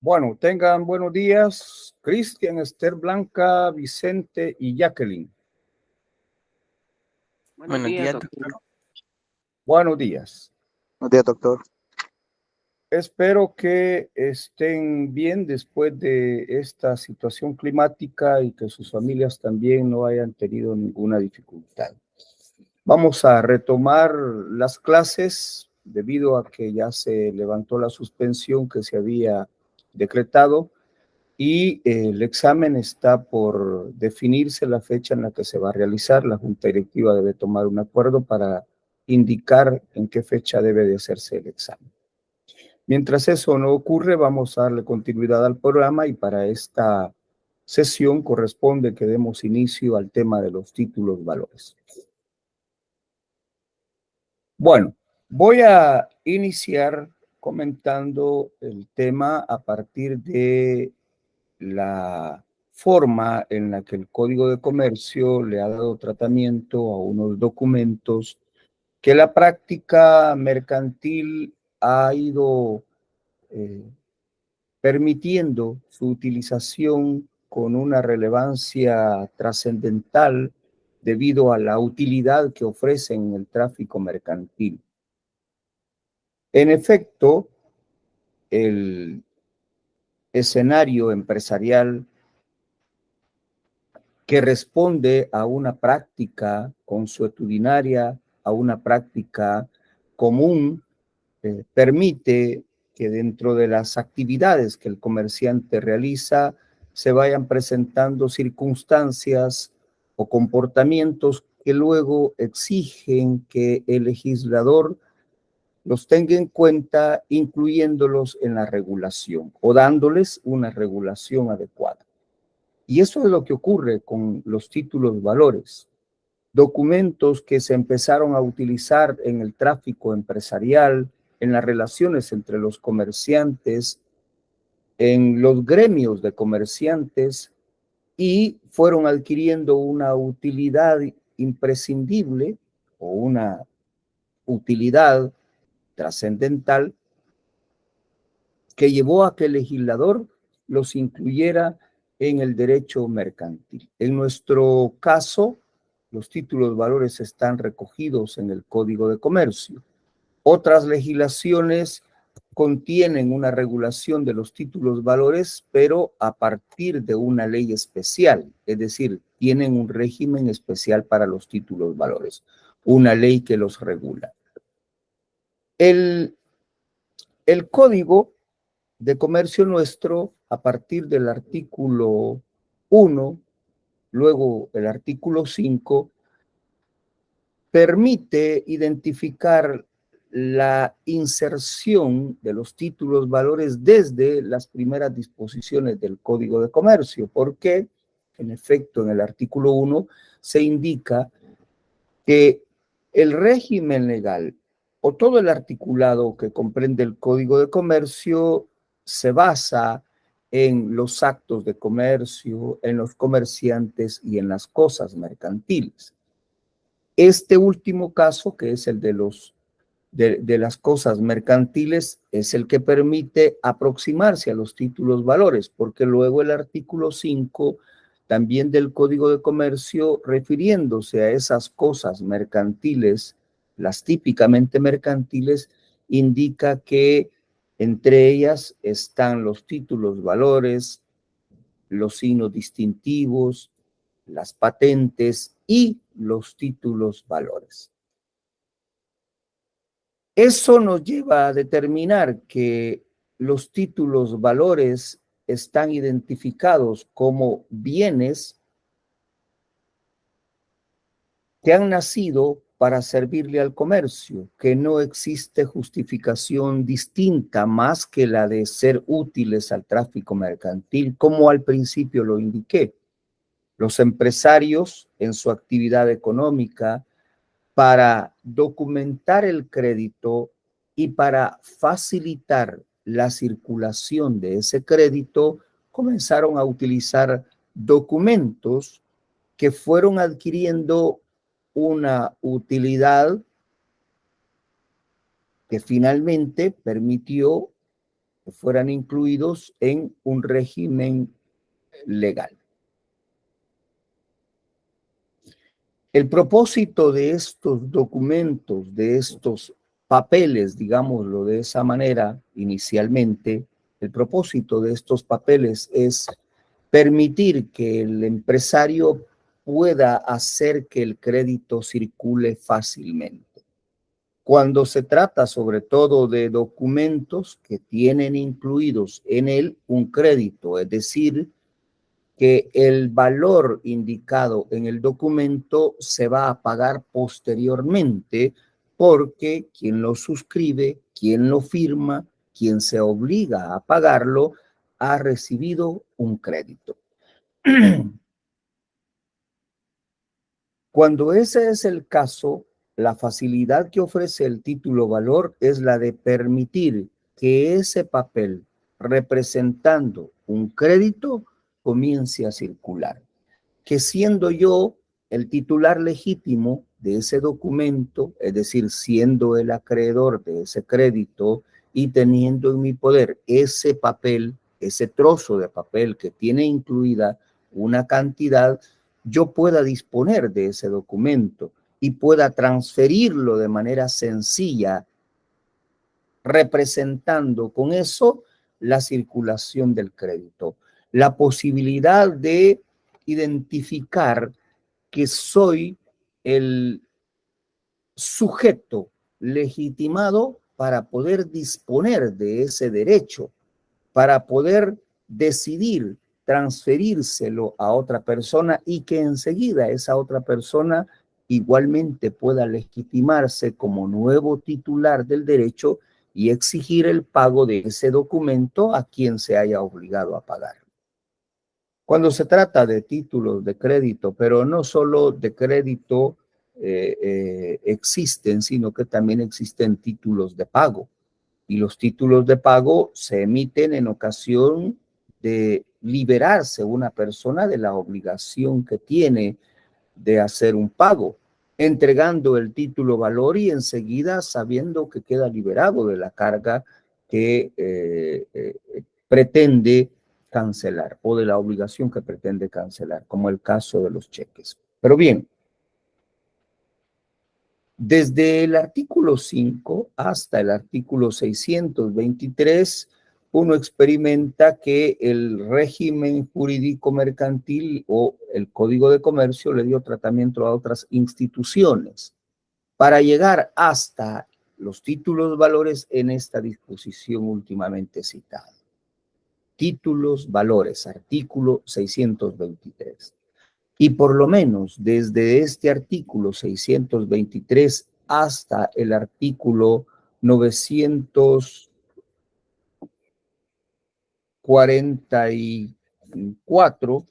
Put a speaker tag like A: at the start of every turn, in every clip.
A: Bueno, tengan buenos días, Cristian, Esther, Blanca, Vicente y Jacqueline.
B: Buenos días, doctor.
A: Buenos días.
C: Buenos días, doctor.
A: Espero que estén bien después de esta situación climática y que sus familias también no hayan tenido ninguna dificultad. Vamos a retomar las clases debido a que ya se levantó la suspensión que se había decretado y el examen está por definirse la fecha en la que se va a realizar. La Junta Directiva debe tomar un acuerdo para indicar en qué fecha debe de hacerse el examen. Mientras eso no ocurre, vamos a darle continuidad al programa y para esta sesión corresponde que demos inicio al tema de los títulos valores. Bueno, voy a iniciar comentando el tema a partir de la forma en la que el Código de Comercio le ha dado tratamiento a unos documentos que la práctica mercantil ha ido permitiendo su utilización con una relevancia trascendental debido a la utilidad que ofrecen en el tráfico mercantil. En efecto, el escenario empresarial que responde a una práctica consuetudinaria, a una práctica común, permite que dentro de las actividades que el comerciante realiza se vayan presentando circunstancias o comportamientos que luego exigen que el legislador los tenga en cuenta, incluyéndolos en la regulación o dándoles una regulación adecuada. Y eso es lo que ocurre con los títulos valores, documentos que se empezaron a utilizar en el tráfico empresarial, en las relaciones entre los comerciantes, en los gremios de comerciantes y fueron adquiriendo una utilidad imprescindible o una utilidad trascendental que llevó a que el legislador los incluyera en el derecho mercantil. En nuestro caso, los títulos valores están recogidos en el Código de Comercio. Otras legislaciones contienen una regulación de los títulos valores, pero a partir de una ley especial, es decir, tienen un régimen especial para los títulos valores, una ley que los regula. El Código de Comercio nuestro, a partir del artículo 1, luego el artículo 5, permite identificar la inserción de los títulos valores desde las primeras disposiciones del Código de Comercio, porque en efecto en el artículo 1 se indica que el régimen legal o todo el articulado que comprende el Código de Comercio se basa en los actos de comercio, en los comerciantes y en las cosas mercantiles. Este último caso, que es el de las cosas mercantiles, es el que permite aproximarse a los títulos valores, porque luego el artículo 5 también del Código de Comercio, refiriéndose a esas cosas mercantiles, las típicamente mercantiles, indica que entre ellas están los títulos valores, los signos distintivos, las patentes y los títulos valores. Eso nos lleva a determinar que los títulos valores están identificados como bienes que han nacido para servirle al comercio, que no existe justificación distinta más que la de ser útiles al tráfico mercantil, como al principio lo indiqué. Los empresarios en su actividad económica, para documentar el crédito y para facilitar la circulación de ese crédito, comenzaron a utilizar documentos que fueron adquiriendo una utilidad que finalmente permitió que fueran incluidos en un régimen legal. El propósito de estos documentos, de estos papeles, digámoslo de esa manera, inicialmente, el propósito de estos papeles es permitir que el empresario pueda hacer que el crédito circule fácilmente. Cuando se trata sobre todo de documentos que tienen incluidos en él un crédito, es decir, que el valor indicado en el documento se va a pagar posteriormente porque quien lo suscribe, quien lo firma, quien se obliga a pagarlo, ha recibido un crédito. Cuando ese es el caso, la facilidad que ofrece el título valor es la de permitir que ese papel representando un crédito comience a circular. Que siendo yo el titular legítimo de ese documento, es decir, siendo el acreedor de ese crédito y teniendo en mi poder ese papel, ese trozo de papel que tiene incluida una cantidad, yo pueda disponer de ese documento y pueda transferirlo de manera sencilla, representando con eso la circulación del crédito, la posibilidad de identificar que soy el sujeto legitimado para poder disponer de ese derecho, para poder decidir transferírselo a otra persona y que enseguida esa otra persona igualmente pueda legitimarse como nuevo titular del derecho y exigir el pago de ese documento a quien se haya obligado a pagar. Cuando se trata de títulos de crédito, pero no solo de crédito existen, sino que también existen títulos de pago. Y los títulos de pago se emiten en ocasión de liberarse una persona de la obligación que tiene de hacer un pago, entregando el título valor y enseguida sabiendo que queda liberado de la carga que pretende cancelar o de la obligación que pretende cancelar, como el caso de los cheques. Pero bien, desde el artículo 5 hasta el artículo 623, uno experimenta que el régimen jurídico mercantil o el Código de Comercio le dio tratamiento a otras instituciones para llegar hasta los títulos valores en esta disposición últimamente citada. Títulos valores, artículo 623. Y por lo menos desde este artículo 623 hasta el artículo 944,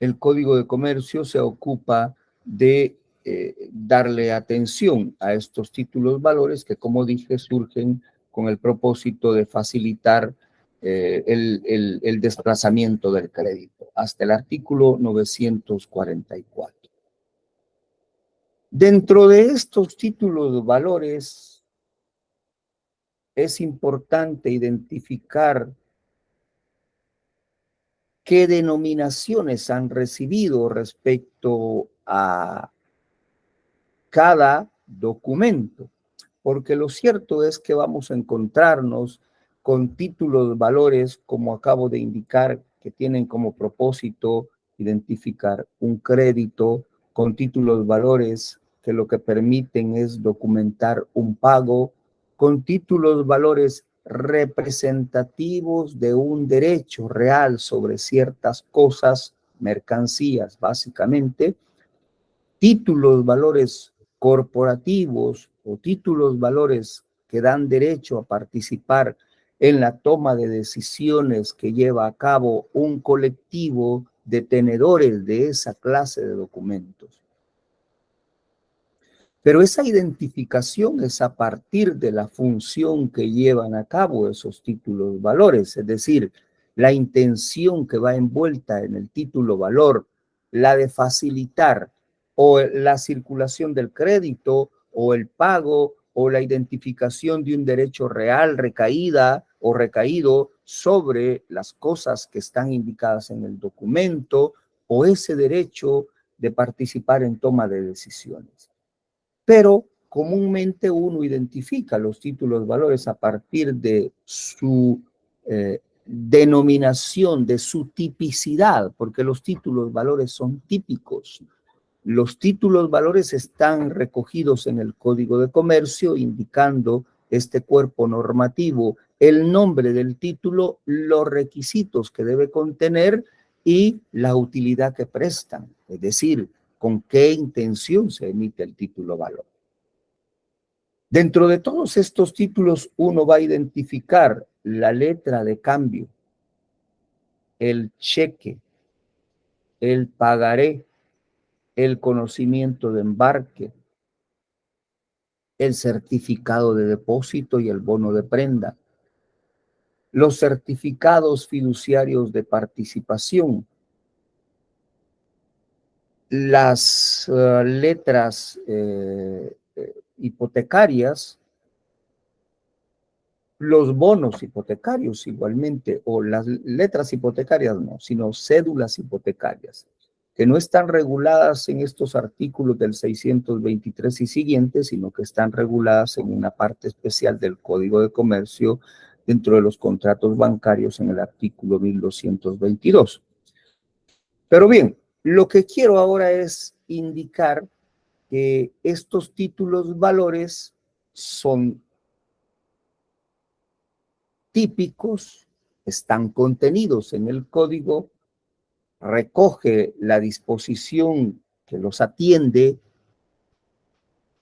A: el Código de Comercio se ocupa de darle atención a estos títulos valores que, como dije, surgen con el propósito de facilitar el desplazamiento del crédito, hasta el artículo 944. Dentro de estos títulos de valores es importante identificar qué denominaciones han recibido respecto a cada documento, porque lo cierto es que vamos a encontrarnos con títulos, valores, como acabo de indicar, que tienen como propósito identificar un crédito, con títulos, valores, que lo que permiten es documentar un pago, con títulos, valores representativos de un derecho real sobre ciertas cosas, mercancías básicamente, títulos, valores corporativos o títulos, valores que dan derecho a participar en la toma de decisiones que lleva a cabo un colectivo de tenedores de esa clase de documentos. Pero esa identificación es a partir de la función que llevan a cabo esos títulos valores, es decir, la intención que va envuelta en el título valor, la de facilitar o la circulación del crédito o el pago o la identificación de un derecho real recaída o recaído sobre las cosas que están indicadas en el documento, o ese derecho de participar en toma de decisiones. Pero comúnmente uno identifica los títulos valores a partir de su denominación, de su tipicidad, porque los títulos valores son típicos. Los títulos valores están recogidos en el Código de Comercio, indicando este cuerpo normativo, el nombre del título, los requisitos que debe contener y la utilidad que prestan, es decir, con qué intención se emite el título valor. Dentro de todos estos títulos, uno va a identificar la letra de cambio, el cheque, el pagaré, el conocimiento de embarque, el certificado de depósito y el bono de prenda, los certificados fiduciarios de participación, las letras hipotecarias, los bonos hipotecarios igualmente, o las letras hipotecarias no, sino cédulas hipotecarias, que no están reguladas en estos artículos del 623 y siguientes, sino que están reguladas en una parte especial del Código de Comercio dentro de los contratos bancarios en el artículo 1222. Pero bien, lo que quiero ahora es indicar que estos títulos valores son típicos, están contenidos en el código, recoge la disposición que los atiende,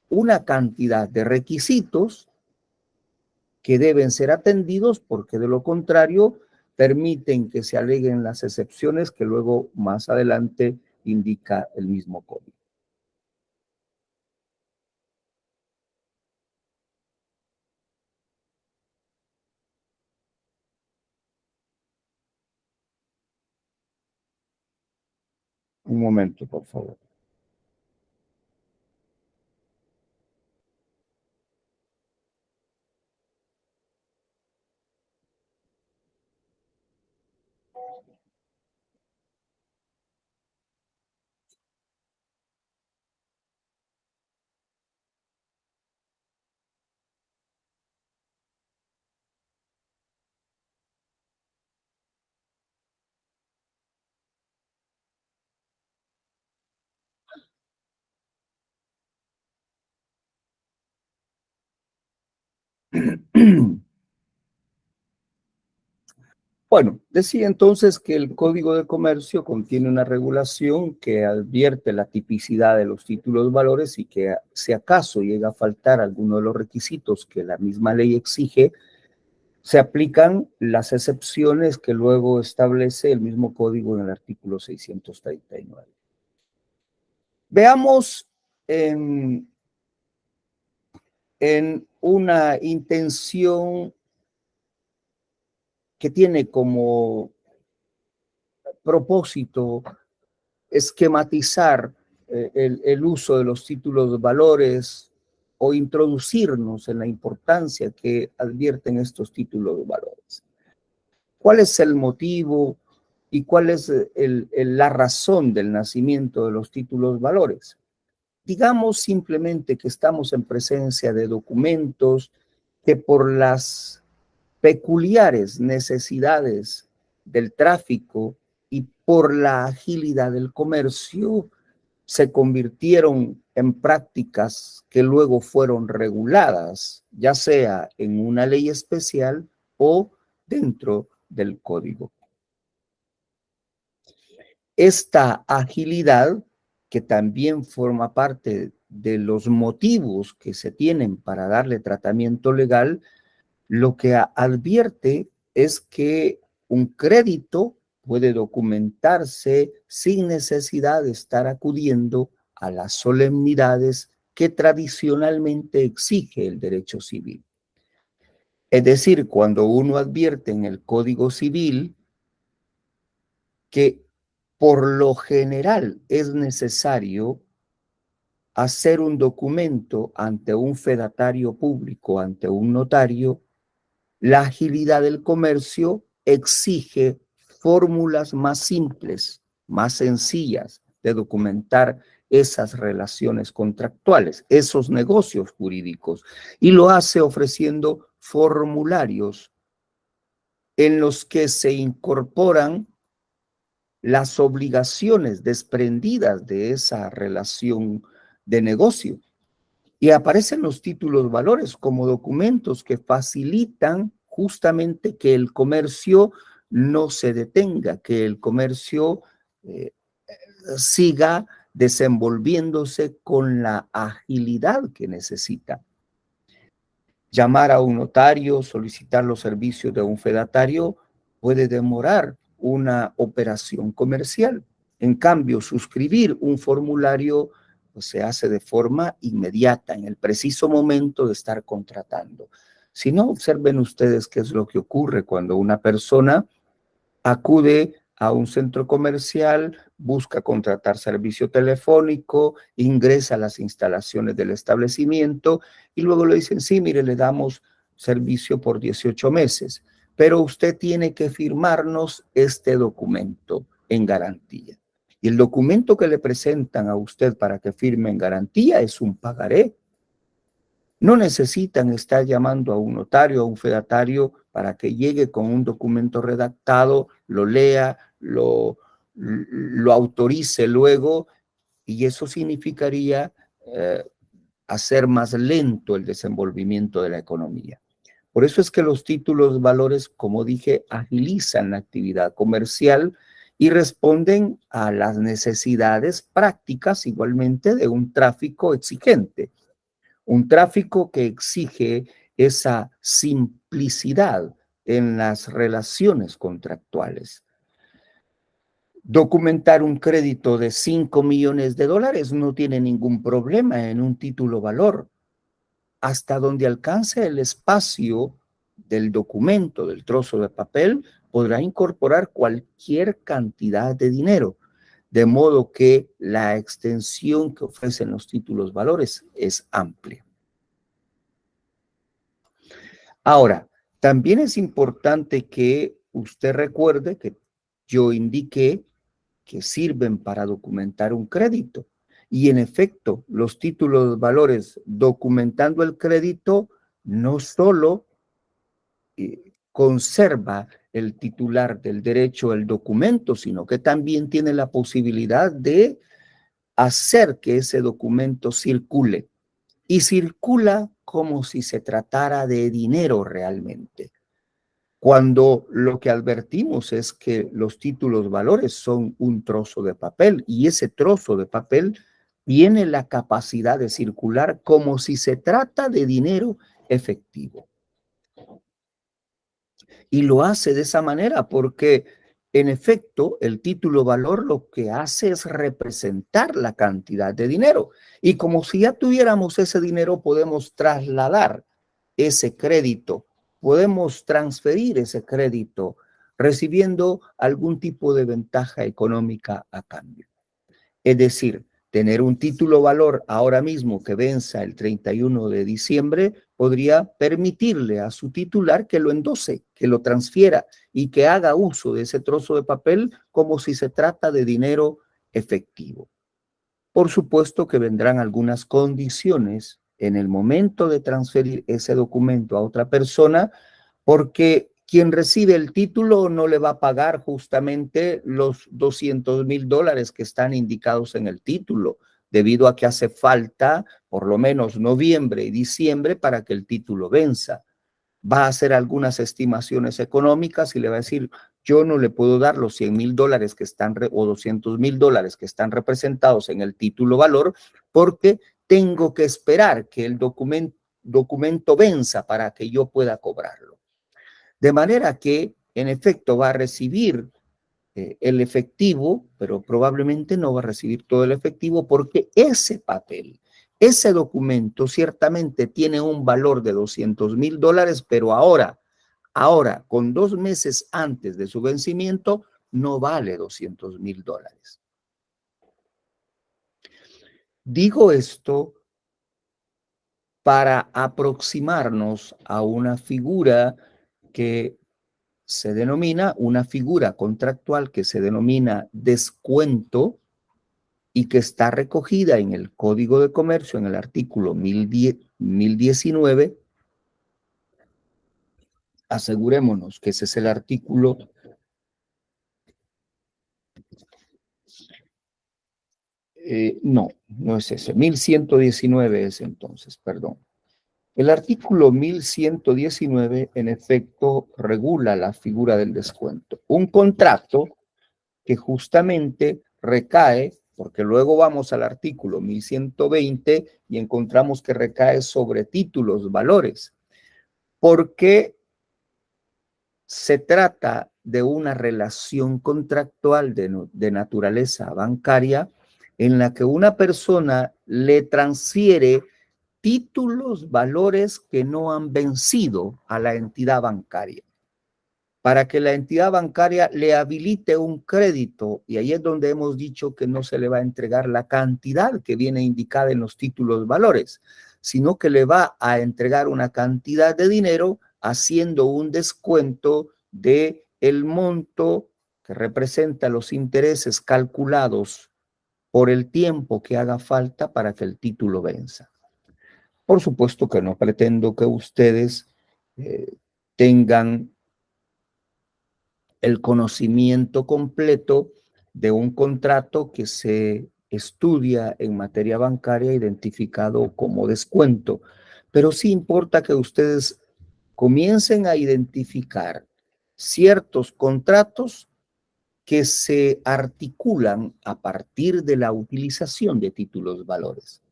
A: una cantidad de requisitos que deben ser atendidos porque de lo contrario permiten que se aleguen las excepciones que luego más adelante indica el mismo código. Un momento, por favor. Bueno, decía entonces que el Código de Comercio contiene una regulación que advierte la tipicidad de los títulos valores y que si acaso llega a faltar alguno de los requisitos que la misma ley exige, se aplican las excepciones que luego establece el mismo código en el artículo 639. Veamos en una intención que tiene como propósito esquematizar el uso de los títulos de valores o introducirnos en la importancia que advierten estos títulos de valores. ¿Cuál es el motivo y cuál es la razón del nacimiento de los títulos de valores? Digamos simplemente que estamos en presencia de documentos que por las peculiares necesidades del tráfico y por la agilidad del comercio se convirtieron en prácticas que luego fueron reguladas, ya sea en una ley especial o dentro del código. Esta agilidad, que también forma parte de los motivos que se tienen para darle tratamiento legal, lo que advierte es que un crédito puede documentarse sin necesidad de estar acudiendo a las solemnidades que tradicionalmente exige el derecho civil. Es decir, cuando uno advierte en el Código Civil que por lo general es necesario hacer un documento ante un fedatario público, ante un notario, la agilidad del comercio exige fórmulas más simples, más sencillas de documentar esas relaciones contractuales, esos negocios jurídicos, y lo hace ofreciendo formularios en los que se incorporan las obligaciones desprendidas de esa relación de negocio. Y aparecen los títulos valores como documentos que facilitan justamente que el comercio no se detenga, que el comercio eh, siga desenvolviéndose con la agilidad que necesita. Llamar a un notario, solicitar los servicios de un fedatario puede demorar una operación comercial. En cambio, suscribir un formulario pues, se hace de forma inmediata, en el preciso momento de estar contratando. Si no, observen ustedes qué es lo que ocurre cuando una persona acude a un centro comercial, busca contratar servicio telefónico, ingresa a las instalaciones del establecimiento y luego le dicen, sí, mire, le damos servicio por 18 meses, pero usted tiene que firmarnos este documento en garantía. Y el documento que le presentan a usted para que firme en garantía es un pagaré. No necesitan estar llamando a un notario, a un fedatario, para que llegue con un documento redactado, lo lea, lo autorice luego, y eso significaría hacer más lento el desenvolvimiento de la economía. Por eso es que los títulos valores, como dije, agilizan la actividad comercial y responden a las necesidades prácticas igualmente de un tráfico exigente. Un tráfico que exige esa simplicidad en las relaciones contractuales. Documentar un crédito de 5 millones de dólares no tiene ningún problema en un título valor. Hasta donde alcance el espacio del documento, del trozo de papel, podrá incorporar cualquier cantidad de dinero, de modo que la extensión que ofrecen los títulos valores es amplia. Ahora, también es importante que usted recuerde que yo indiqué que sirven para documentar un crédito. Y en efecto, los títulos valores documentando el crédito no solo conserva el titular del derecho al documento, sino que también tiene la posibilidad de hacer que ese documento circule. Y circula como si se tratara de dinero realmente. Cuando lo que advertimos es que los títulos valores son un trozo de papel y ese trozo de papel tiene la capacidad de circular como si se trata de dinero efectivo. Y lo hace de esa manera porque, en efecto, el título valor lo que hace es representar la cantidad de dinero. Y como si ya tuviéramos ese dinero, podemos trasladar ese crédito, podemos transferir ese crédito recibiendo algún tipo de ventaja económica a cambio. Es decir, tener un título valor ahora mismo que venza el 31 de diciembre podría permitirle a su titular que lo endose, que lo transfiera y que haga uso de ese trozo de papel como si se trata de dinero efectivo. Por supuesto que vendrán algunas condiciones en el momento de transferir ese documento a otra persona, porque quien recibe el título no le va a pagar justamente los $200,000 que están indicados en el título, debido a que hace falta por lo menos noviembre y diciembre para que el título venza. Va a hacer algunas estimaciones económicas y le va a decir, yo no le puedo dar los $100,000 que están o $200,000 que están representados en el título valor porque tengo que esperar que el documento venza para que yo pueda cobrarlo. De manera que, en efecto, va a recibir el efectivo, pero probablemente no va a recibir todo el efectivo porque ese papel, ese documento ciertamente tiene un valor de $200,000, pero ahora, con 2 meses antes de su vencimiento, no vale $200,000. Digo esto para aproximarnos a una figura que se denomina, una figura contractual que se denomina descuento y que está recogida en el Código de Comercio en el artículo 1019. Asegurémonos que ese es el artículo. No, no es ese. 1119 es entonces, perdón. El artículo 1119, en efecto, regula la figura del descuento. Un contrato que justamente recae, porque luego vamos al artículo 1120 y encontramos que recae sobre títulos, valores, porque se trata de una relación contractual de naturaleza bancaria en la que una persona le transfiere títulos, valores que no han vencido a la entidad bancaria, para que la entidad bancaria le habilite un crédito, y ahí es donde hemos dicho que no se le va a entregar la cantidad que viene indicada en los títulos, valores, sino que le va a entregar una cantidad de dinero haciendo un descuento de el monto que representa los intereses calculados por el tiempo que haga falta para que el título venza. Por supuesto que no pretendo que ustedes tengan el conocimiento completo de un contrato que se estudia en materia bancaria identificado como descuento, pero sí importa que ustedes comiencen a identificar ciertos contratos que se articulan a partir de la utilización de títulos valores.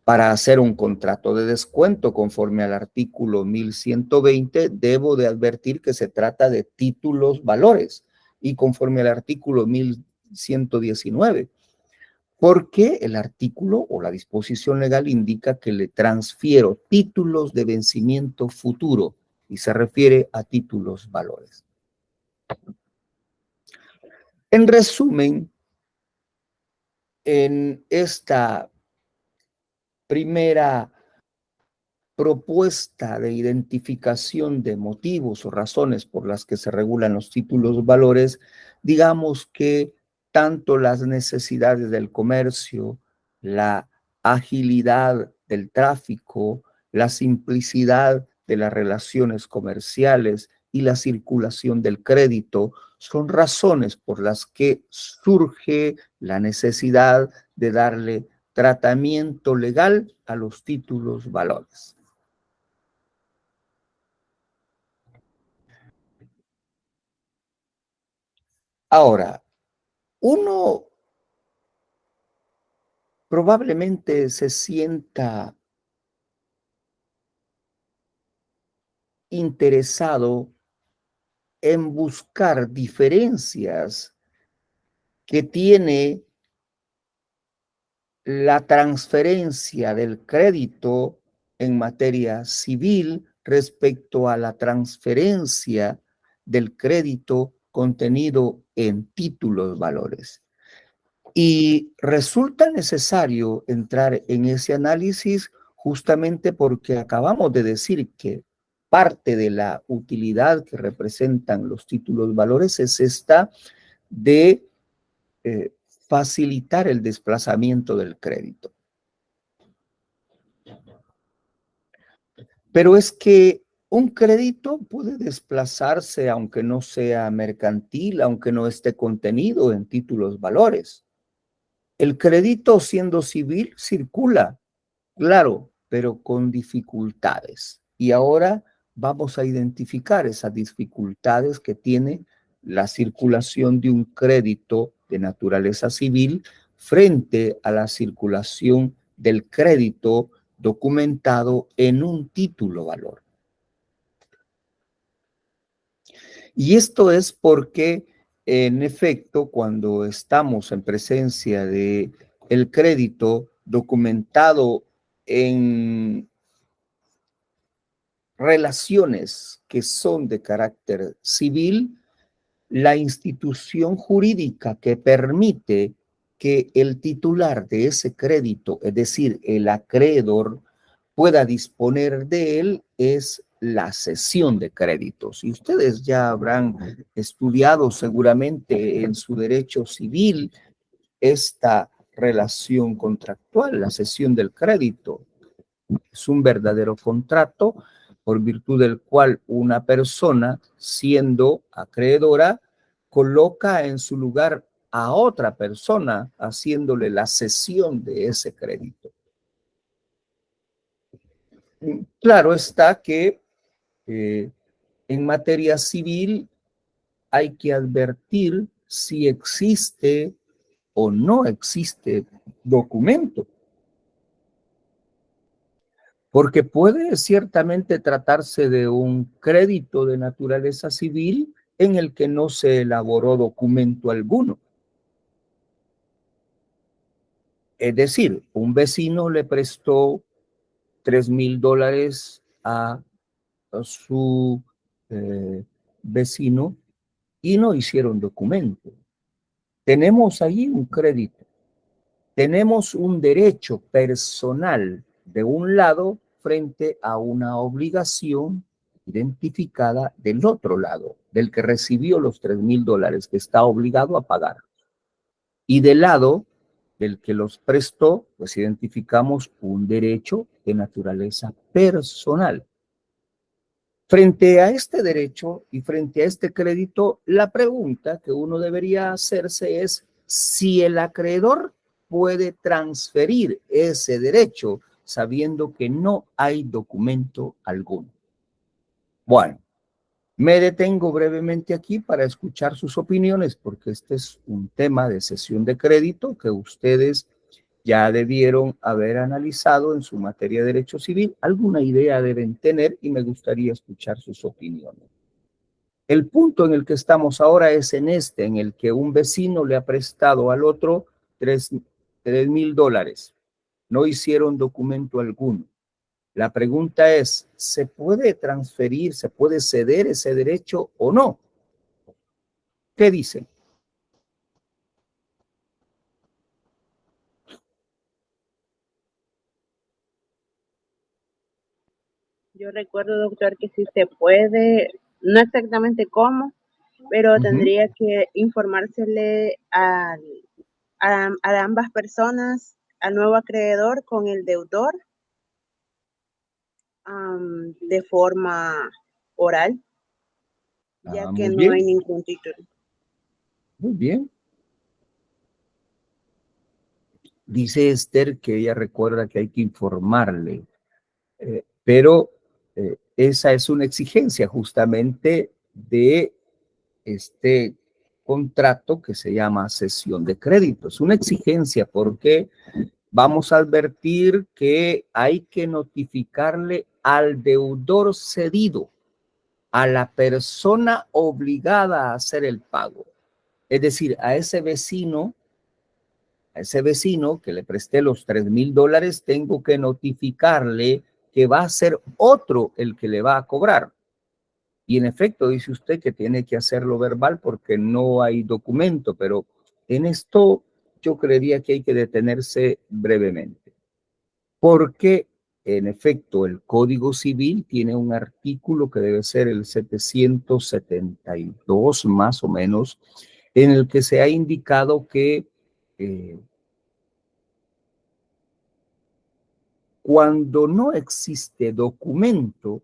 A: Para hacer un contrato de descuento conforme al artículo 1120, debo de advertir que se trata de títulos valores y conforme al artículo 1119, porque el artículo o la disposición legal indica que le transfiero títulos de vencimiento futuro y se refiere a títulos valores. En resumen, en esta primera propuesta de identificación de motivos o razones por las que se regulan los títulos valores, digamos que tanto las necesidades del comercio, la agilidad del tráfico, la simplicidad de las relaciones comerciales y la circulación del crédito son razones por las que surge la necesidad de darle tratamiento legal a los títulos valores. Ahora, uno probablemente se sienta interesado en buscar diferencias que tiene la transferencia del crédito en materia civil respecto a la transferencia del crédito contenido en títulos valores. Y resulta necesario entrar en ese análisis justamente porque acabamos de decir que parte de la utilidad que representan los títulos valores es esta de facilitar el desplazamiento del crédito. Pero es que un crédito puede desplazarse aunque no sea mercantil, aunque no esté contenido en títulos valores. El crédito, siendo civil, circula, claro, pero con dificultades. Y ahora vamos a identificar esas dificultades que tiene la circulación de un crédito de naturaleza civil frente a la circulación del crédito documentado en un título valor. Y esto es porque, en efecto, cuando estamos en presencia de el crédito documentado en relaciones que son de carácter civil, la institución jurídica que permite que el titular de ese crédito, es decir, el acreedor, pueda disponer de él es la cesión de créditos. Y ustedes ya habrán estudiado seguramente en su derecho civil esta relación contractual, la cesión del crédito. Es un verdadero contrato por virtud del cual una persona, siendo acreedora, coloca en su lugar a otra persona, haciéndole la cesión de ese crédito. Claro está que en materia civil hay que advertir si existe o no existe documento, porque puede ciertamente tratarse de un crédito de naturaleza civil en el que no se elaboró documento alguno. Es decir, un vecino le prestó $3,000 a su vecino y no hicieron documento. Tenemos ahí un crédito. Tenemos un derecho personal de un lado frente a una obligación identificada del otro lado, del que recibió los $3,000 que está obligado a pagar. Y del lado del que los prestó, pues identificamos un derecho de naturaleza personal. Frente a este derecho y frente a este crédito, la pregunta que uno debería hacerse es si el acreedor puede transferir ese derecho sabiendo que no hay documento alguno. Bueno, me detengo brevemente aquí para escuchar sus opiniones porque este es un tema de cesión de crédito que ustedes ya debieron haber analizado en su materia de derecho civil. Alguna idea deben tener y me gustaría escuchar sus opiniones. El punto en el que estamos ahora es en el que un vecino le ha prestado al otro $3,000. No hicieron documento alguno. La pregunta es, ¿se puede transferir, se puede ceder ese derecho o no? ¿Qué dicen?
B: Yo recuerdo, doctor, que sí se puede, no exactamente cómo, pero tendría que informársele a ambas personas, al nuevo acreedor con el deudor, de forma oral, ya que
A: Muy
B: no
A: bien,
B: hay ningún título.
A: muy bien. Dice Esther que ella recuerda que hay que informarle, pero esa es una exigencia justamente de este contrato que se llama cesión de crédito. Es una exigencia porque vamos a advertir que hay que notificarle al deudor cedido, a la persona obligada a hacer el pago. Es decir, a ese vecino que le presté los $3,000, tengo que notificarle que va a ser otro el que le va a cobrar. Y en efecto, dice usted que tiene que hacerlo verbal porque no hay documento, pero en esto yo creería que hay que detenerse brevemente. Porque, en efecto, el Código Civil tiene un artículo que debe ser el 772, más o menos, en el que se ha indicado que cuando no existe documento,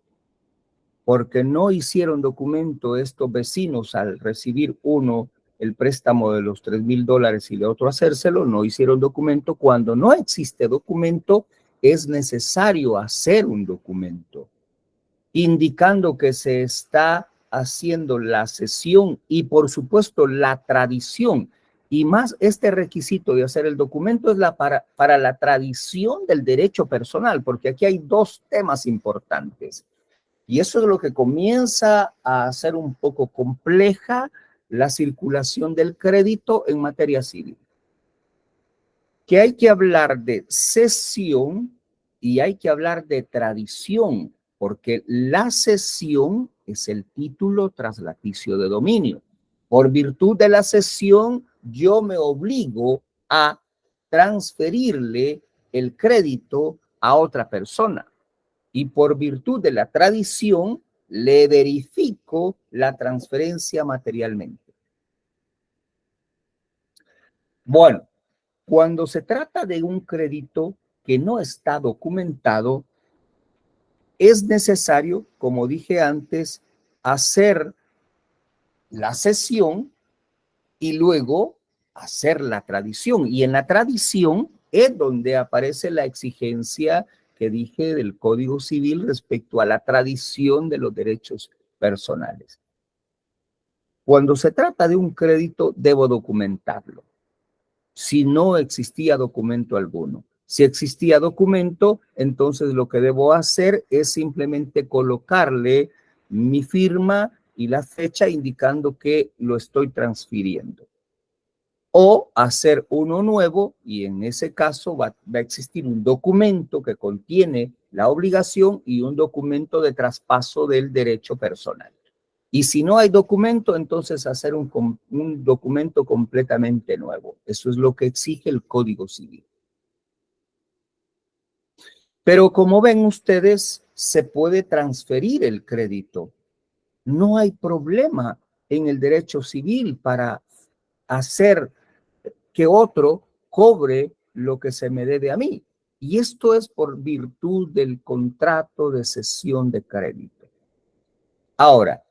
A: porque no hicieron documento estos vecinos al recibir uno el préstamo de los $3,000 y el otro hacérselo, no hicieron documento. Cuando no existe documento, es necesario hacer un documento, indicando que se está haciendo la cesión y, por supuesto, la tradición. Y más este requisito de hacer el documento es para la tradición del derecho personal, porque aquí hay dos temas importantes. Y eso es lo que comienza a hacer un poco compleja la circulación del crédito en materia civil. Que hay que hablar de cesión y hay que hablar de tradición, porque la cesión es el título traslaticio de dominio. Por virtud de la cesión, yo me obligo a transferirle el crédito a otra persona. Y por virtud de la tradición, le verifico la transferencia materialmente. Bueno, cuando se trata de un crédito que no está documentado, es necesario, como dije antes, hacer la cesión y luego hacer la tradición. Y en la tradición es donde aparece la exigencia que dije del Código Civil respecto a la tradición de los derechos personales. Cuando se trata de un crédito, debo documentarlo. Si no existía documento alguno. Si existía documento, entonces lo que debo hacer es simplemente colocarle mi firma y la fecha indicando que lo estoy transfiriendo. O hacer uno nuevo y en ese caso va a existir un documento que contiene la obligación y un documento de traspaso del derecho personal. Y si no hay documento, entonces hacer un documento completamente nuevo. Eso es lo que exige el Código Civil. Pero como ven ustedes, se puede transferir el crédito. No hay problema en el derecho civil para hacer que otro cobre lo que se me debe a mí. Y esto es por virtud del contrato de cesión de crédito. Ahora,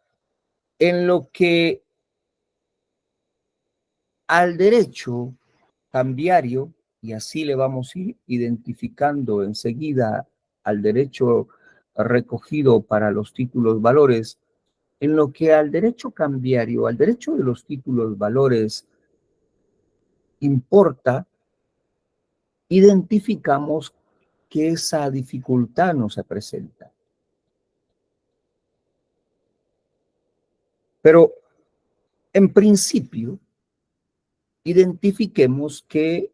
A: en lo que al derecho cambiario, y así le vamos a ir identificando enseguida al derecho recogido para los títulos valores, en lo que al derecho cambiario, al derecho de los títulos valores importa, identificamos que esa dificultad no se presenta. Pero en principio, identifiquemos que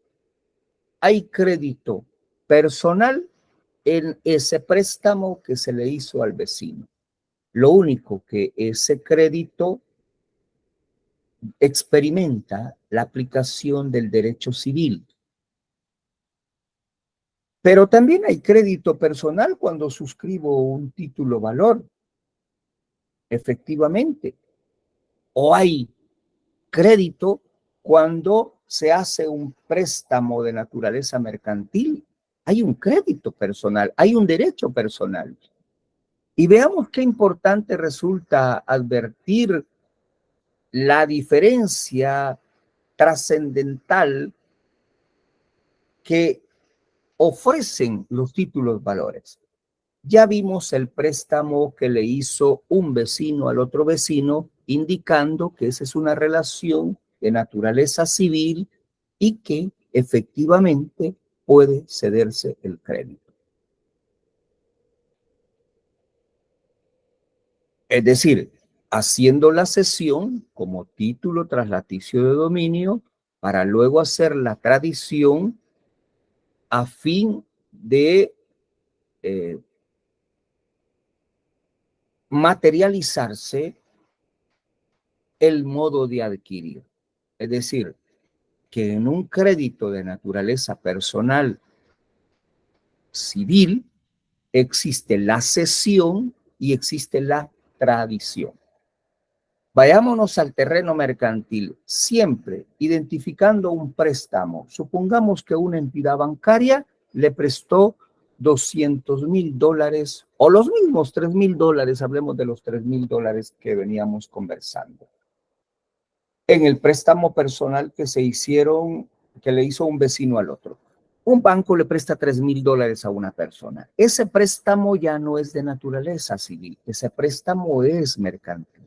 A: hay crédito personal en ese préstamo que se le hizo al vecino. Lo único que ese crédito experimenta la aplicación del derecho civil. Pero también hay crédito personal cuando suscribo un título valor, efectivamente. O hay crédito cuando se hace un préstamo de naturaleza mercantil. Hay un crédito personal, hay un derecho personal. Y veamos qué importante resulta advertir la diferencia trascendental que ofrecen los títulos valores. Ya vimos el préstamo que le hizo un vecino al otro vecino, indicando que esa es una relación de naturaleza civil y que efectivamente puede cederse el crédito. Es decir, haciendo la cesión como título traslaticio de dominio para luego hacer la tradición a fin de materializarse el modo de adquirir. Es decir, que en un crédito de naturaleza personal civil existe la cesión y existe la tradición. Vayámonos al terreno mercantil, siempre identificando un préstamo. Supongamos que una entidad bancaria le prestó $200,000 o los mismos $3,000, hablemos de los $3,000 que veníamos conversando. En el préstamo personal que le hizo un vecino al otro. Un banco le presta $3,000 a una persona. Ese préstamo ya no es de naturaleza civil, ese préstamo es mercantil.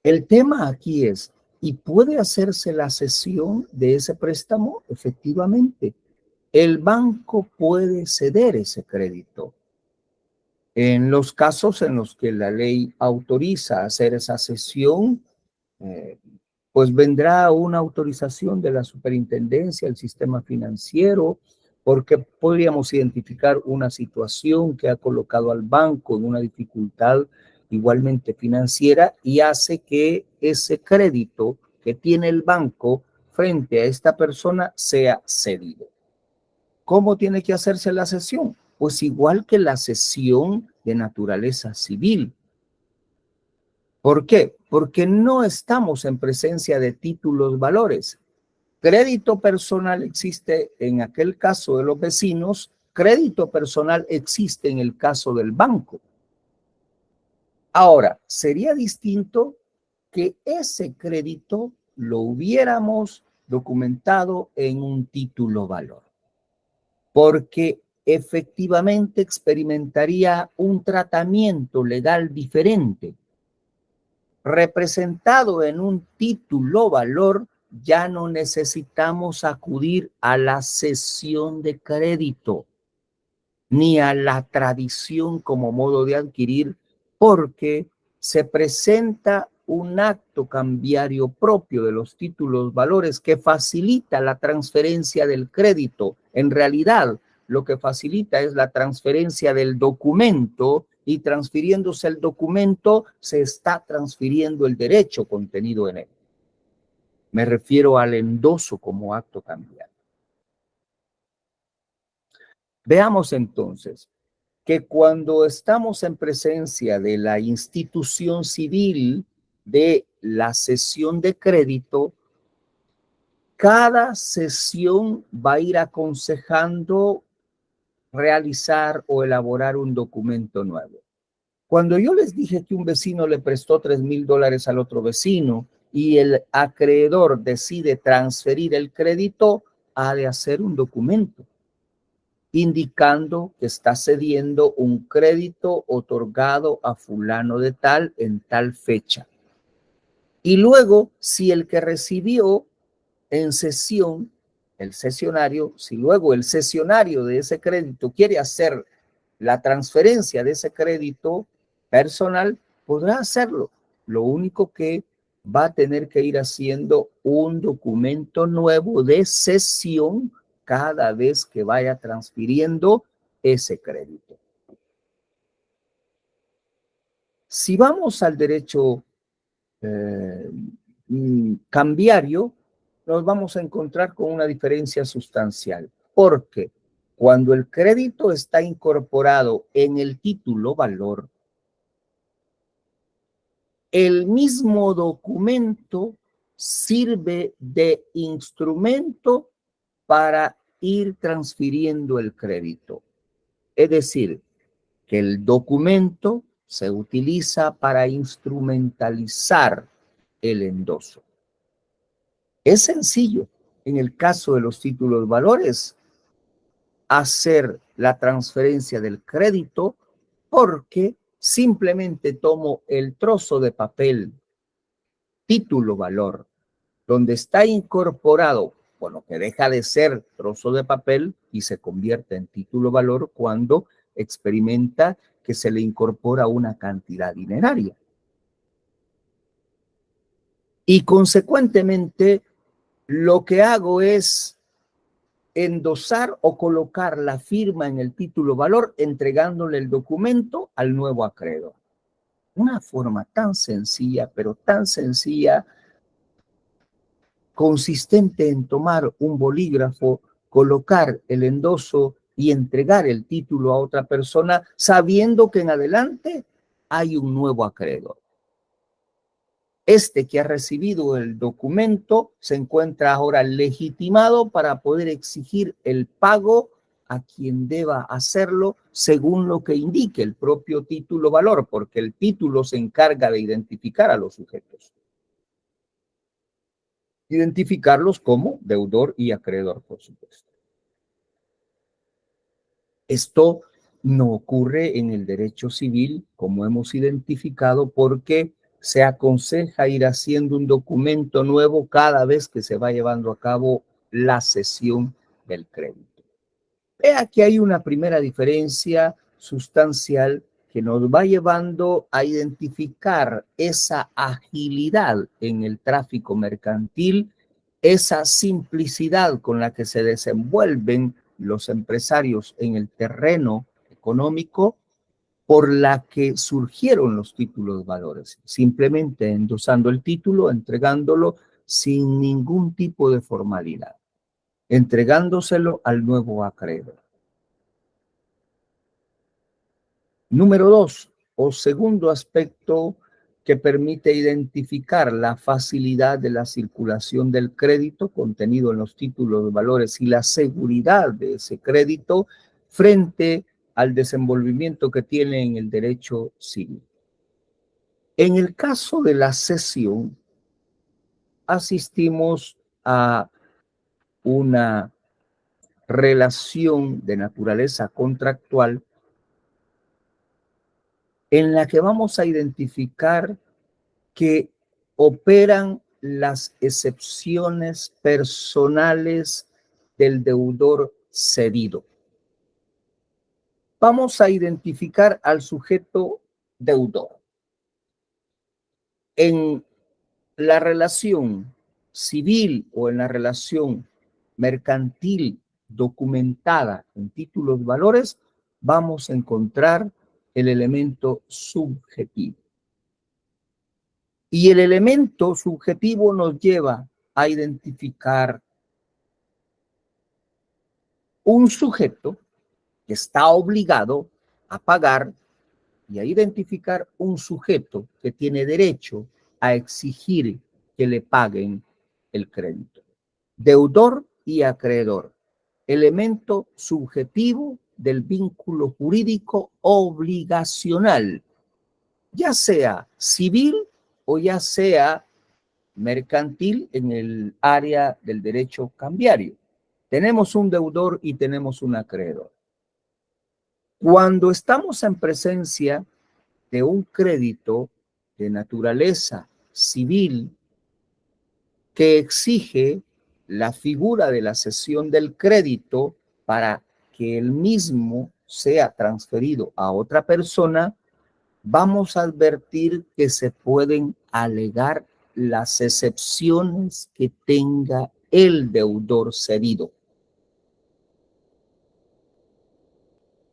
A: El tema aquí es, ¿y puede hacerse la cesión de ese préstamo? Efectivamente, el banco puede ceder ese crédito. En los casos en los que la ley autoriza hacer esa cesión, pues vendrá una autorización de la superintendencia del sistema financiero, porque podríamos identificar una situación que ha colocado al banco en una dificultad igualmente financiera y hace que ese crédito que tiene el banco frente a esta persona sea cedido. ¿Cómo tiene que hacerse la cesión? Pues igual que la cesión de naturaleza civil. ¿Por qué? Porque no estamos en presencia de títulos valores. Crédito personal existe en aquel caso de los vecinos, crédito personal existe en el caso del banco. Ahora, sería distinto que ese crédito lo hubiéramos documentado en un título valor, porque efectivamente experimentaría un tratamiento legal diferente. Representado en un título valor, ya no necesitamos acudir a la cesión de crédito ni a la tradición como modo de adquirir, porque se presenta un acto cambiario propio de los títulos valores que facilita la transferencia del crédito. En realidad, lo que facilita es la transferencia del documento, y transfiriéndose el documento se está transfiriendo el derecho contenido en él. Me refiero al endoso como acto cambiario. Veamos entonces que cuando estamos en presencia de la institución civil de la cesión de crédito, cada sesión va a ir aconsejando realizar o elaborar un documento nuevo. Cuando yo les dije que un vecino le prestó $3,000 al otro vecino y el acreedor decide transferir el crédito, ha de hacer un documento indicando que está cediendo un crédito otorgado a fulano de tal en tal fecha. Y luego, si el que recibió en cesión, el cesionario, si luego el cesionario de ese crédito quiere hacer la transferencia de ese crédito personal, podrá hacerlo. Lo único que va a tener que ir haciendo un documento nuevo de cesión cada vez que vaya transfiriendo ese crédito. Si vamos al derecho cambiario, nos vamos a encontrar con una diferencia sustancial, porque cuando el crédito está incorporado en el título valor, el mismo documento sirve de instrumento para ir transfiriendo el crédito. Es decir, que el documento se utiliza para instrumentalizar el endoso. Es sencillo, en el caso de los títulos valores, hacer la transferencia del crédito, porque simplemente tomo el trozo de papel, título valor, donde está incorporado, bueno, que deja de ser trozo de papel y se convierte en título valor cuando experimenta que se le incorpora una cantidad dineraria. Y consecuentemente, lo que hago es endosar o colocar la firma en el título valor, entregándole el documento al nuevo acreedor. Una forma tan sencilla, pero tan sencilla, consistente en tomar un bolígrafo, colocar el endoso y entregar el título a otra persona, sabiendo que en adelante hay un nuevo acreedor. Este que ha recibido el documento se encuentra ahora legitimado para poder exigir el pago a quien deba hacerlo según lo que indique el propio título valor, porque el título se encarga de identificar a los sujetos. Identificarlos como deudor y acreedor, por supuesto. Esto no ocurre en el derecho civil, como hemos identificado, porque se aconseja ir haciendo un documento nuevo cada vez que se va llevando a cabo la cesión del crédito. Vea que hay una primera diferencia sustancial que nos va llevando a identificar esa agilidad en el tráfico mercantil, esa simplicidad con la que se desenvuelven los empresarios en el terreno económico, por la que surgieron los títulos valores. Simplemente endosando el título, entregándolo, sin ningún tipo de formalidad, entregándoselo al nuevo acreedor. Número 2, o segundo aspecto que permite identificar la facilidad de la circulación del crédito contenido en los títulos de valores y la seguridad de ese crédito frente al desenvolvimiento que tiene en el derecho civil. En el caso de la cesión, asistimos a una relación de naturaleza contractual en la que vamos a identificar que operan las excepciones personales del deudor cedido. Vamos a identificar al sujeto deudor. En la relación civil o en la relación mercantil documentada en títulos valores, vamos a encontrar el elemento subjetivo. Y el elemento subjetivo nos lleva a identificar un sujeto que está obligado a pagar y a identificar un sujeto que tiene derecho a exigir que le paguen el crédito. Deudor y acreedor, elemento subjetivo del vínculo jurídico obligacional, ya sea civil o ya sea mercantil en el área del derecho cambiario. Tenemos un deudor y tenemos un acreedor. Cuando estamos en presencia de un crédito de naturaleza civil que exige la figura de la cesión del crédito para que el mismo sea transferido a otra persona, vamos a advertir que se pueden alegar las excepciones que tenga el deudor cedido.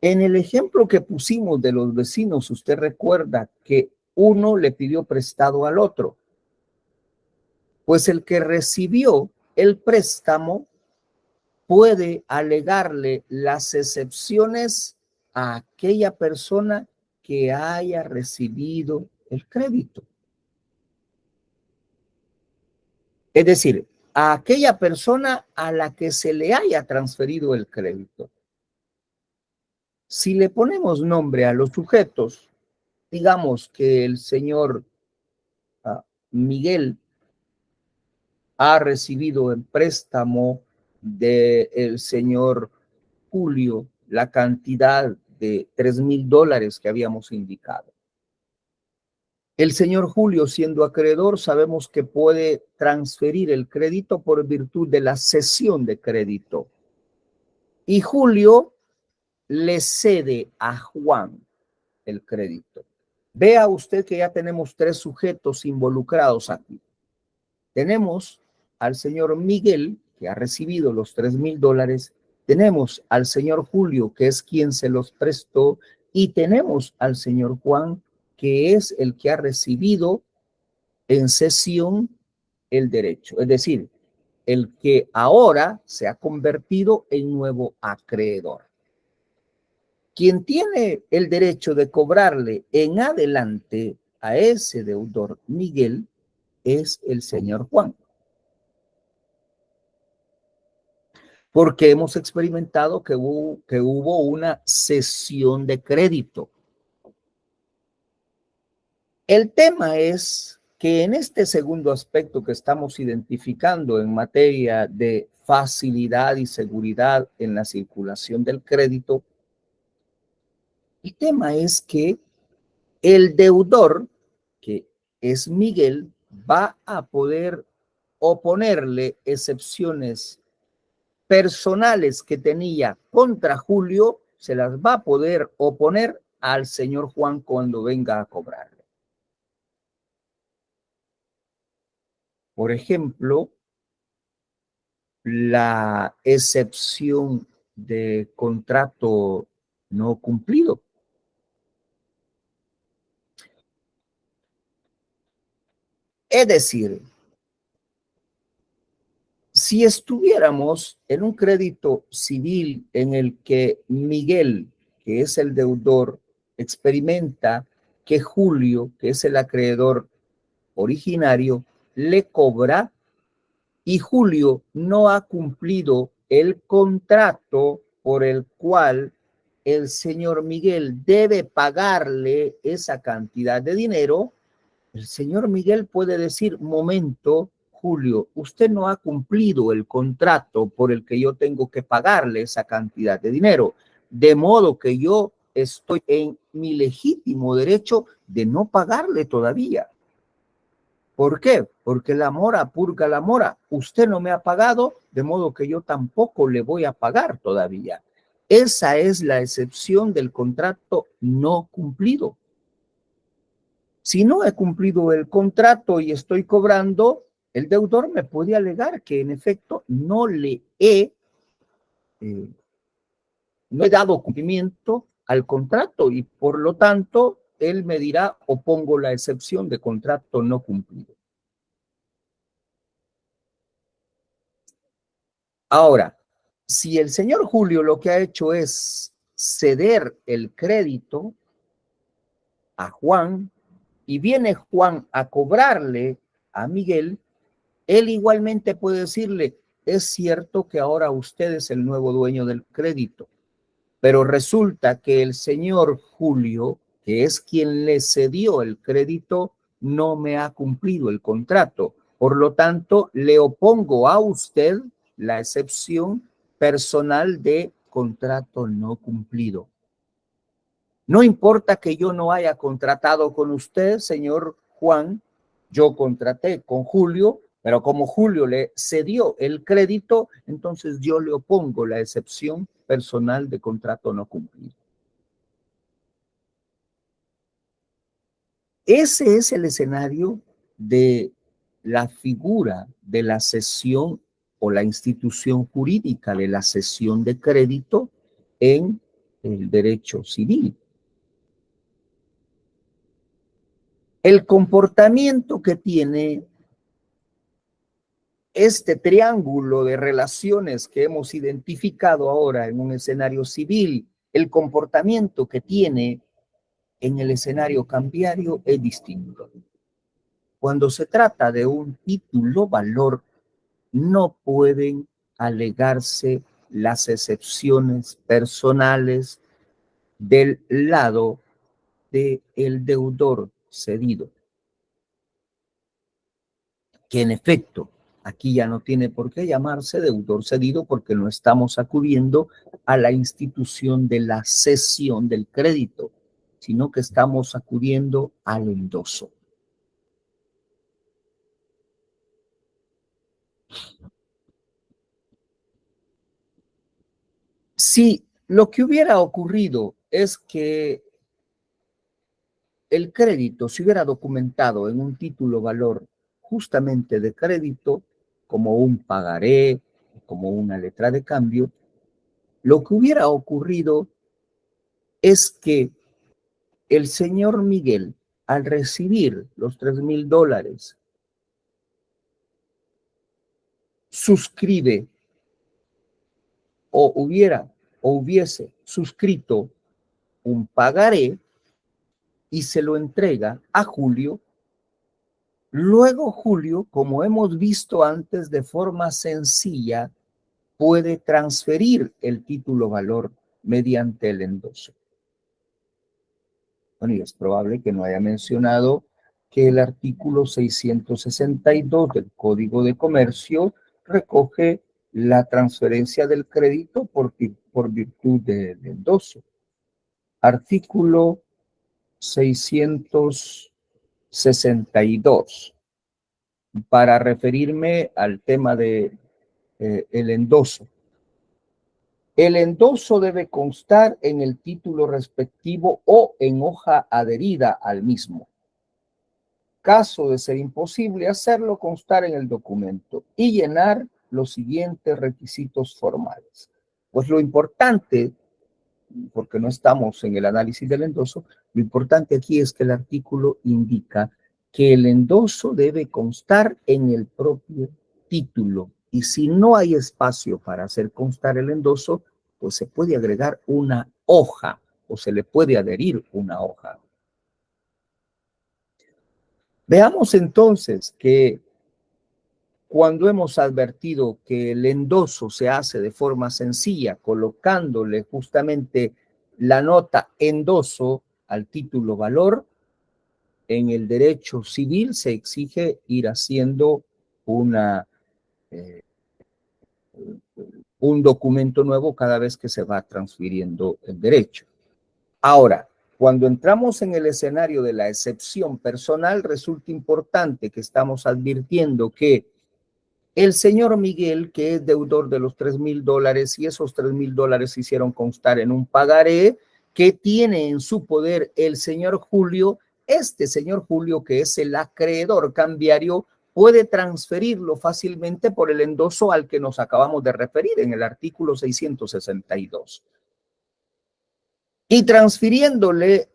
A: En el ejemplo que pusimos de los vecinos, usted recuerda que uno le pidió prestado al otro. Pues el que recibió el préstamo puede alegarle las excepciones a aquella persona que haya recibido el crédito. Es decir, a aquella persona a la que se le haya transferido el crédito. Si le ponemos nombre a los sujetos, digamos que el señor Miguel ha recibido en préstamo del señor Julio la cantidad de $3,000 que habíamos indicado. El señor Julio, siendo acreedor, sabemos que puede transferir el crédito por virtud de la cesión de crédito. Y Julio le cede a Juan el crédito. Vea usted que ya tenemos 3 sujetos involucrados aquí. Tenemos al señor Miguel, que ha recibido los $3,000, tenemos al señor Julio, que es quien se los prestó, y tenemos al señor Juan, que es el que ha recibido en cesión el derecho, es decir, el que ahora se ha convertido en nuevo acreedor. Quien tiene el derecho de cobrarle en adelante a ese deudor Miguel es el señor Juan. Porque hemos experimentado que hubo una cesión de crédito. El tema es que en este segundo aspecto que estamos identificando en materia de facilidad y seguridad en la circulación del crédito, el tema es que el deudor, que es Miguel, va a poder oponerle excepciones personales que tenía contra Julio, se las va a poder oponer al señor Juan cuando venga a cobrarle. Por ejemplo, la excepción de contrato no cumplido. Es decir, Si estuviéramos en un crédito civil en el que Miguel, que es el deudor, experimenta que Julio, que es el acreedor originario, le cobra y Julio no ha cumplido el contrato por el cual el señor Miguel debe pagarle esa cantidad de dinero, el señor Miguel puede decir, momento, Julio, usted no ha cumplido el contrato por el que yo tengo que pagarle esa cantidad de dinero, de modo que yo estoy en mi legítimo derecho de no pagarle todavía. ¿Por qué? Porque la mora purga la mora. Usted no me ha pagado, de modo que yo tampoco le voy a pagar todavía. Esa es la excepción del contrato no cumplido. Si no he cumplido el contrato y estoy cobrando, el deudor me puede alegar que en efecto no he dado cumplimiento al contrato y por lo tanto él me dirá o pongo la excepción de contrato no cumplido. Ahora, si el señor Julio lo que ha hecho es ceder el crédito a Juan y viene Juan a cobrarle a Miguel, él igualmente puede decirle, es cierto que ahora usted es el nuevo dueño del crédito, pero resulta que el señor Julio, que es quien le cedió el crédito, no me ha cumplido el contrato. Por lo tanto, le opongo a usted la excepción personal de contrato no cumplido. No importa que yo no haya contratado con usted, señor Juan, yo contraté con Julio, pero como Julio le cedió el crédito, entonces yo le opongo la excepción personal de contrato no cumplido. Ese es el escenario de la figura de la cesión o la institución jurídica de la cesión de crédito en el derecho civil. El comportamiento que tiene este triángulo de relaciones que hemos identificado ahora en un escenario civil, el comportamiento que tiene en el escenario cambiario es distinto. Cuando se trata de un título valor, no pueden alegarse las excepciones personales del lado del deudor cedido, que en efecto aquí ya no tiene por qué llamarse deudor cedido porque no estamos acudiendo a la institución de la cesión del crédito, sino que estamos acudiendo al endoso. Si lo que hubiera ocurrido es que el crédito se hubiera documentado en un título valor justamente de crédito, como un pagaré, como una letra de cambio, lo que hubiera ocurrido es que el señor Miguel, al recibir los $3,000, suscribe o hubiese suscrito un pagaré y se lo entrega a Julio. Luego Julio, como hemos visto antes de forma sencilla, puede transferir el título valor mediante el endoso. Bueno, y es probable que no haya mencionado que el artículo 662 del Código de Comercio recoge la transferencia del crédito por virtud del endoso. Artículo 662, para referirme al tema de el endoso. El endoso debe constar en el título respectivo o en hoja adherida al mismo. Caso de ser imposible hacerlo, constar en el documento y llenar los siguientes requisitos formales. Pues lo importante, porque no estamos en el análisis del endoso, lo importante aquí es que el artículo indica que el endoso debe constar en el propio título Y si no hay espacio para hacer constar el endoso, pues se puede agregar una hoja o se le puede adherir una hoja. Veamos entonces que cuando hemos advertido que el endoso se hace de forma sencilla, colocándole justamente la nota endoso al título valor, en el derecho civil se exige ir haciendo un documento nuevo cada vez que se va transfiriendo el derecho. Ahora, cuando entramos en el escenario de la excepción personal, resulta importante que estamos advirtiendo que el señor Miguel, que es deudor de los $3,000, y esos $3,000 se hicieron constar en un pagaré que tiene en su poder el señor Julio, este señor Julio, que es el acreedor cambiario, puede transferirlo fácilmente por el endoso al que nos acabamos de referir en el artículo 662. Y transfiriéndole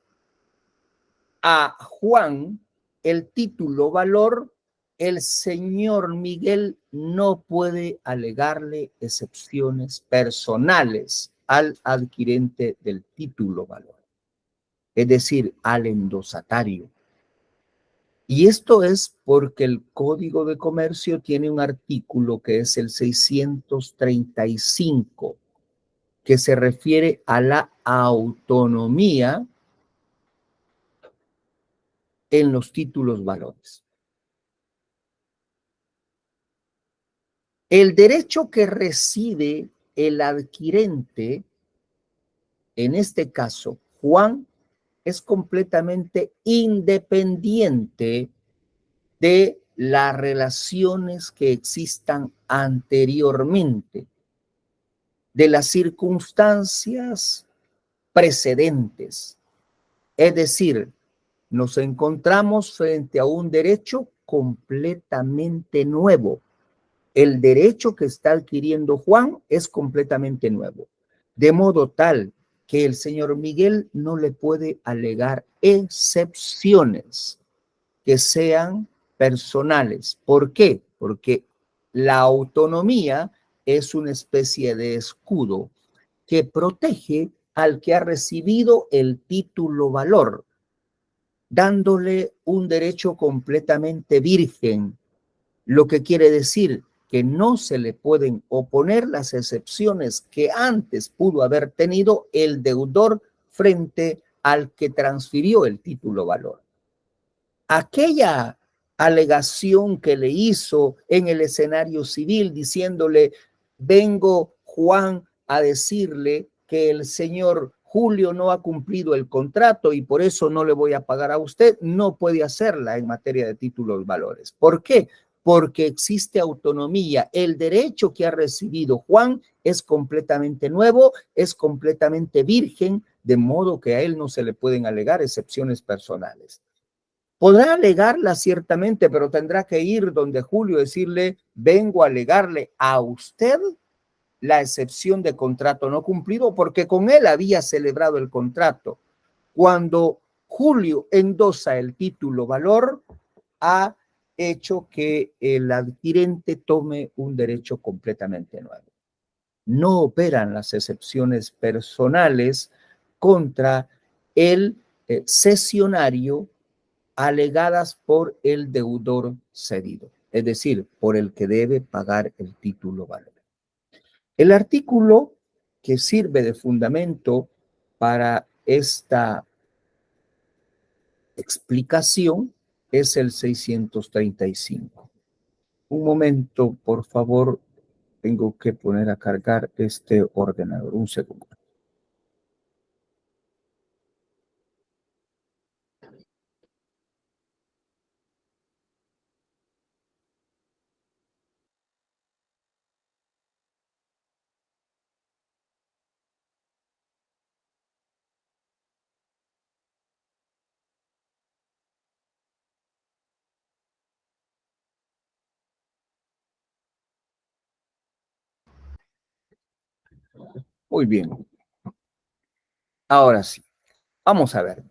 A: a Juan el título valor, el señor Miguel no puede alegarle excepciones personales al adquirente del título valor, es decir, al endosatario. Y esto es porque el Código de Comercio tiene un artículo que es el 635, que se refiere a la autonomía en los títulos valores. El derecho que recibe el adquirente, en este caso Juan, es completamente independiente de las relaciones que existan anteriormente, de las circunstancias precedentes. Es decir, nos encontramos frente a un derecho completamente nuevo. El derecho que está adquiriendo Juan es completamente nuevo, de modo tal que el señor Miguel no le puede alegar excepciones que sean personales. ¿Por qué? Porque la autonomía es una especie de escudo que protege al que ha recibido el título valor, dándole un derecho completamente virgen, lo que quiere decir que no se le pueden oponer las excepciones que antes pudo haber tenido el deudor frente al que transfirió el título valor. Aquella alegación que le hizo en el escenario civil diciéndole, vengo Juan a decirle que el señor Julio no ha cumplido el contrato y por eso no le voy a pagar a usted, no puede hacerla en materia de títulos valores. ¿Por qué? Porque existe autonomía. El derecho que ha recibido Juan es completamente nuevo, es completamente virgen, de modo que a él no se le pueden alegar excepciones personales. Podrá alegarla ciertamente, pero tendrá que ir donde Julio decirle, vengo a alegarle a usted la excepción de contrato no cumplido, porque con él había celebrado el contrato. Cuando Julio endosa el título valor, ha hecho que el adquirente tome un derecho completamente nuevo. No operan las excepciones personales contra el cesionario alegadas por el deudor cedido, es decir, por el que debe pagar el título valor. El artículo que sirve de fundamento para esta explicación es el 635. Un momento, por favor, tengo que poner a cargar este ordenador. Un segundo. Muy bien. Ahora sí, vamos a ver.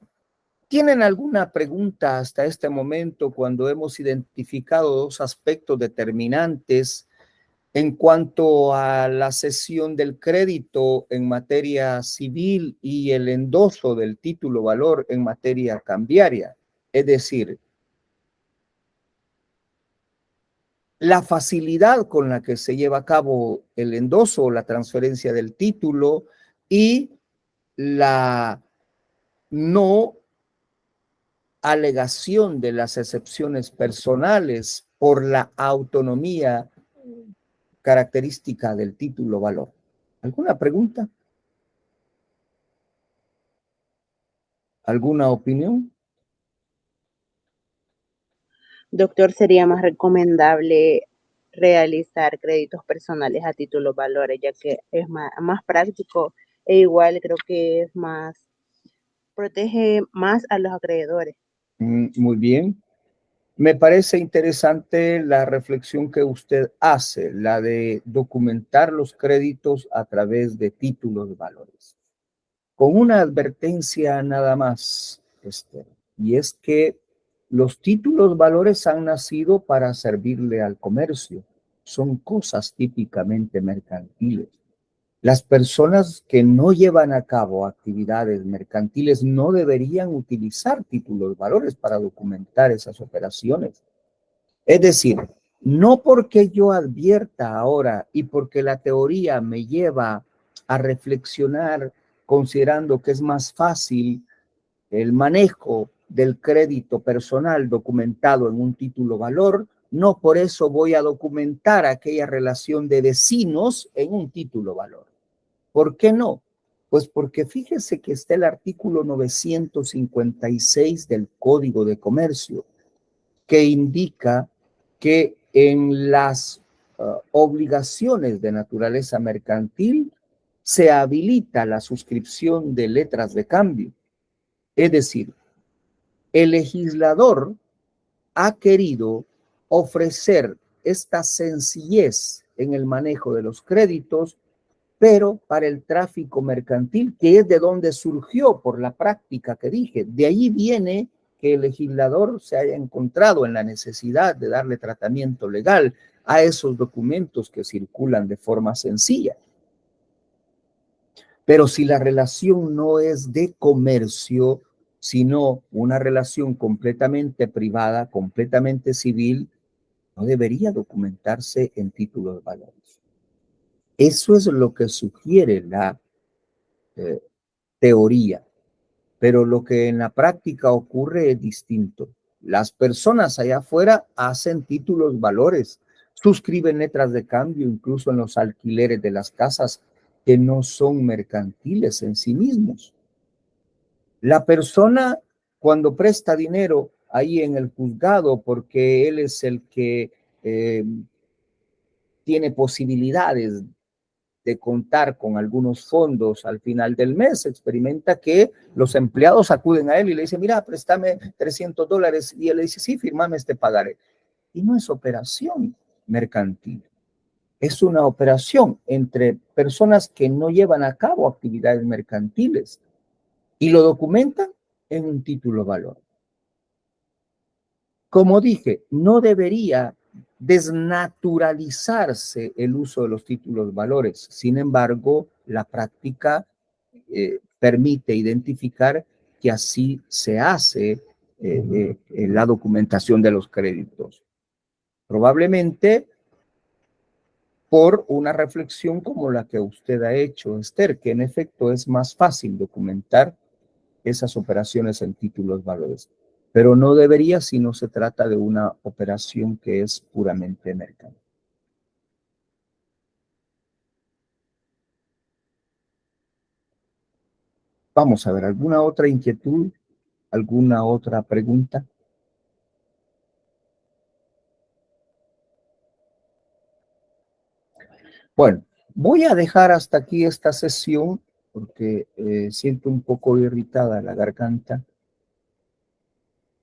A: ¿Tienen alguna pregunta hasta este momento cuando hemos identificado dos aspectos determinantes En cuanto a la cesión del crédito en materia civil y el endoso del título valor en materia cambiaria, es decir, la facilidad con la que se lleva a cabo el endoso o la transferencia del título y la no alegación de las excepciones personales por la autonomía característica del título valor. ¿Alguna pregunta? ¿Alguna opinión?
B: Doctor, sería más recomendable realizar créditos personales a títulos valores, ya que es más práctico e igual creo que es más, protege más a los acreedores.
A: Muy bien. Me parece interesante la reflexión que usted hace, la de documentar los créditos a través de títulos valores. Con una advertencia nada más, Esther, y es que los títulos valores han nacido para servirle al comercio. Son cosas típicamente mercantiles. Las personas que no llevan a cabo actividades mercantiles no deberían utilizar títulos valores para documentar esas operaciones. Es decir, no porque yo advierta ahora y porque la teoría me lleva a reflexionar considerando que es más fácil el manejo del crédito personal documentado en un título valor, no por eso voy a documentar aquella relación de vecinos en un título valor. ¿Por qué no? Pues porque fíjese que está el artículo 956 del Código de Comercio, que indica que en las obligaciones de naturaleza mercantil se habilita la suscripción de letras de cambio. Es decir, el legislador ha querido ofrecer esta sencillez en el manejo de los créditos, pero para el tráfico mercantil, que es de donde surgió por la práctica que dije. De ahí viene que el legislador se haya encontrado en la necesidad de darle tratamiento legal a esos documentos que circulan de forma sencilla. Pero si la relación no es de comercio, sino una relación completamente privada, completamente civil, no debería documentarse en títulos de valores. Eso es lo que sugiere la teoría, pero lo que en la práctica ocurre es distinto. Las personas allá afuera hacen títulos valores, suscriben letras de cambio, incluso en los alquileres de las casas que no son mercantiles en sí mismos. La persona cuando presta dinero ahí en el juzgado porque él es el que tiene posibilidades de contar con algunos fondos al final del mes, experimenta que los empleados acuden a él y le dicen, mira, préstame $300, y él le dice, sí, firmame este pagaré. Y no es operación mercantil, es una operación entre personas que no llevan a cabo actividades mercantiles y lo documentan en un título valor. Como dije, no debería desnaturalizarse el uso de los títulos valores. Sin embargo, la práctica permite identificar que así se hace la documentación de los créditos. Probablemente por una reflexión como la que usted ha hecho, Esther, que en efecto es más fácil documentar esas operaciones en títulos valores. Pero no debería si no se trata de una operación que es puramente mercantil. Vamos a ver, ¿alguna otra inquietud? ¿Alguna otra pregunta? Bueno, voy a dejar hasta aquí esta sesión porque siento un poco irritada la garganta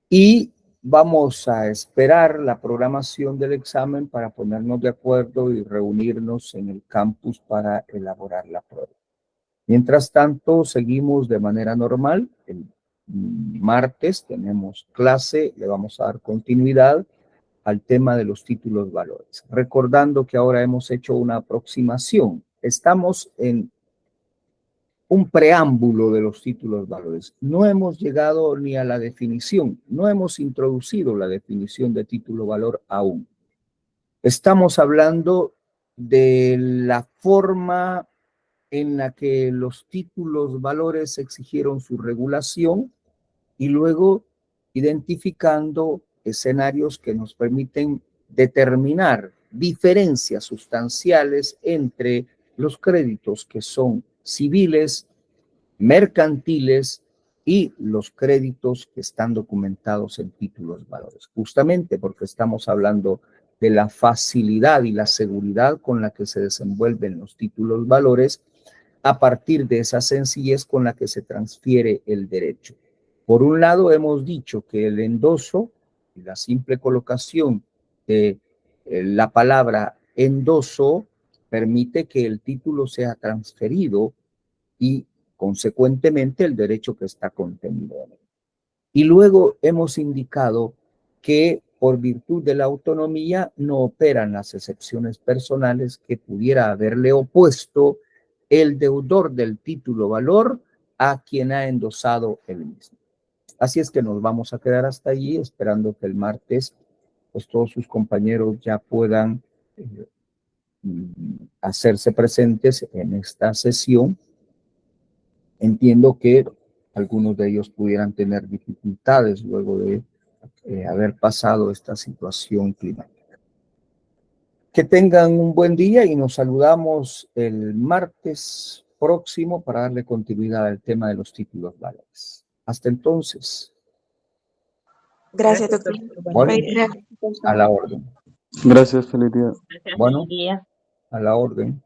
A: y vamos a esperar la programación del examen para ponernos de acuerdo y reunirnos en el campus para elaborar la prueba. Mientras tanto, seguimos de manera normal. El martes tenemos clase, le vamos a dar continuidad al tema de los títulos valores. Recordando que ahora hemos hecho una aproximación. Estamos en un preámbulo de los títulos valores. No hemos llegado ni a la definición, no hemos introducido la definición de título valor aún. Estamos hablando de la forma en la que los títulos valores exigieron su regulación y luego identificando escenarios que nos permiten determinar diferencias sustanciales entre los créditos que son civiles, mercantiles y los créditos que están documentados en títulos valores, justamente porque estamos hablando de la facilidad y la seguridad con la que se desenvuelven los títulos valores a partir de esa sencillez con la que se transfiere el derecho. Por un lado, hemos dicho que el endoso y la simple colocación de la palabra endoso permite que el título sea transferido y, consecuentemente, el derecho que está contenido en él. Y luego hemos indicado que por virtud de la autonomía no operan las excepciones personales que pudiera haberle opuesto el deudor del título valor a quien ha endosado el mismo. Así es que nos vamos a quedar hasta allí, esperando que el martes pues todos sus compañeros ya puedan hacerse presentes en esta sesión. Entiendo que algunos de ellos pudieran tener dificultades luego de haber pasado esta situación climática. Que tengan un buen día y nos saludamos el martes próximo para darle continuidad al tema de los títulos valores. Hasta entonces.
C: Gracias, doctor.
A: Bueno, a la orden.
D: Gracias, feliz día.
A: Bueno, a la orden.